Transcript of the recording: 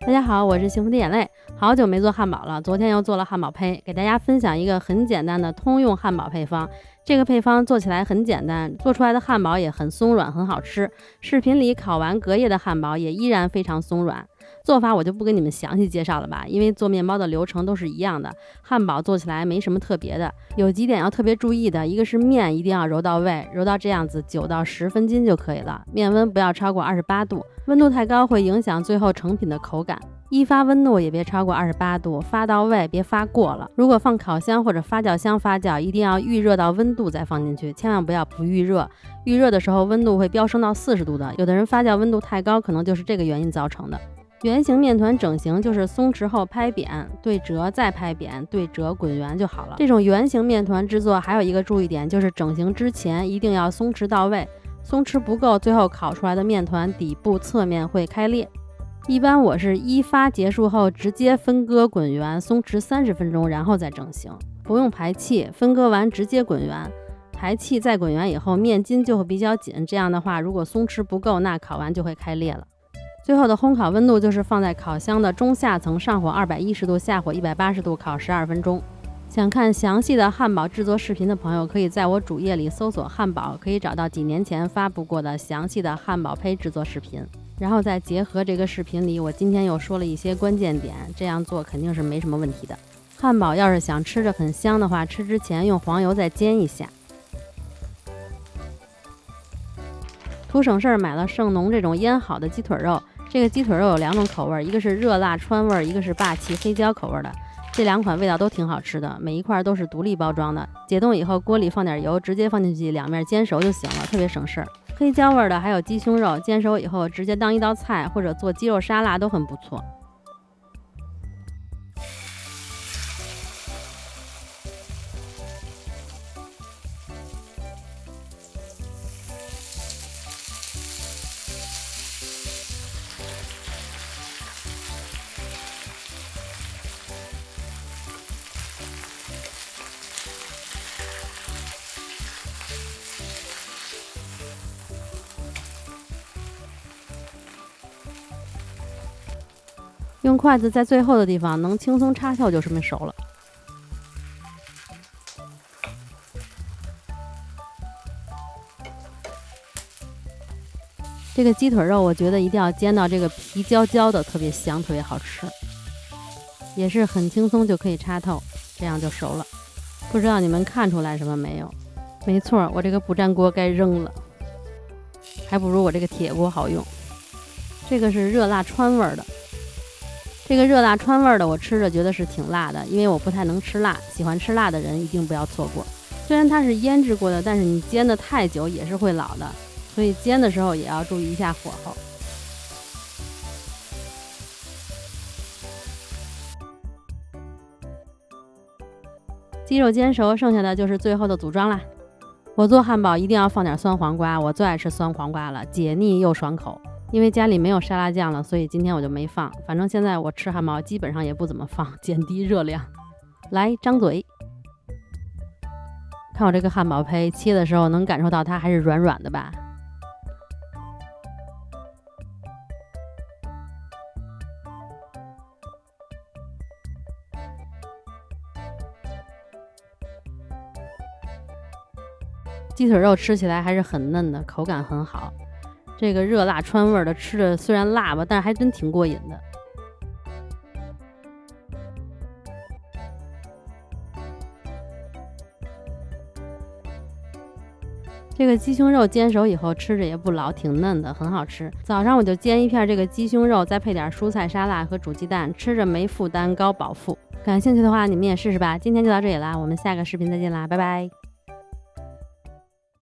大家好，我是幸福的眼泪，好久没做汉堡了，昨天又做了汉堡胚，给大家分享一个很简单的通用汉堡配方。这个配方做起来很简单，做出来的汉堡也很松软，很好吃。视频里烤完隔夜的汉堡也依然非常松软。做法我就不跟你们详细介绍了吧，因为做面包的流程都是一样的，汉堡做起来没什么特别的。有几点要特别注意的，一个是面一定要揉到位，揉到这样子9到10分筋就可以了，面温不要超过28度，温度太高会影响最后成品的口感。一发温度也别超过28度，发到位别发过了。如果放烤箱或者发酵箱发酵，一定要预热到温度再放进去，千万不要不预热。预热的时候温度会飙升到40度的，有的人发酵温度太高，可能就是这个原因造成的。圆形面团整形就是松弛后拍扁，对折再拍扁，对折滚圆就好了。这种圆形面团制作还有一个注意点，就是整形之前一定要松弛到位，松弛不够，最后烤出来的面团底部侧面会开裂。一般我是一发结束后直接分割滚圆，松弛30分钟，然后再整形，不用排气，分割完直接滚圆，排气再滚圆以后面筋就会比较紧，这样的话如果松弛不够，那烤完就会开裂了。最后的烘烤温度就是放在烤箱的中下层，上火210度，下火180度，烤12分钟。想看详细的汉堡制作视频的朋友，可以在我主页里搜索汉堡，可以找到几年前发布过的详细的汉堡胚制作视频，然后再结合这个视频里我今天又说了一些关键点，这样做肯定是没什么问题的。汉堡要是想吃着很香的话，吃之前用黄油再煎一下。图省事儿买了盛农这种腌好的鸡腿肉，这个鸡腿肉有2种口味，一个是热辣川味，一个是霸气黑椒口味的。这2款味道都挺好吃的，每一块都是独立包装的。解冻以后锅里放点油，直接放进去2面煎熟就行了，特别省事儿。黑椒味的还有鸡胸肉，煎熟以后直接当一道菜或者做鸡肉沙拉都很不错。用筷子在最后的地方能轻松插透就说明熟了。这个鸡腿肉我觉得一定要煎到这个皮焦焦的，特别香，特别好吃，也是很轻松就可以插透，这样就熟了。不知道你们看出来什么没有？没错，我这个不粘锅该扔了，还不如我这个铁锅好用。这个是热辣川味的。这个热辣川味的我吃着觉得是挺辣的，因为我不太能吃辣，喜欢吃辣的人一定不要错过。虽然它是腌制过的，但是你煎的太久也是会老的，所以煎的时候也要注意一下火候。鸡肉煎熟，剩下的就是最后的组装啦。我做汉堡一定要放点酸黄瓜，我最爱吃酸黄瓜了，解腻又爽口。因为家里没有沙拉酱了，所以今天我就没放。反正现在我吃汉堡基本上也不怎么放，减低热量。来，张嘴，看我这个汉堡胚切的时候，能感受到它还是软软的吧？鸡腿肉吃起来还是很嫩的，口感很好。这个热辣川味的吃着虽然辣吧，但是还真挺过瘾的。这个鸡胸肉煎熟以后吃着也不老，挺嫩的，很好吃。早上我就煎一片这个鸡胸肉，再配点蔬菜沙拉和煮鸡蛋，吃着没负担，高饱腹。感兴趣的话你们也试试吧。今天就到这里啦，我们下个视频再见啦，拜拜。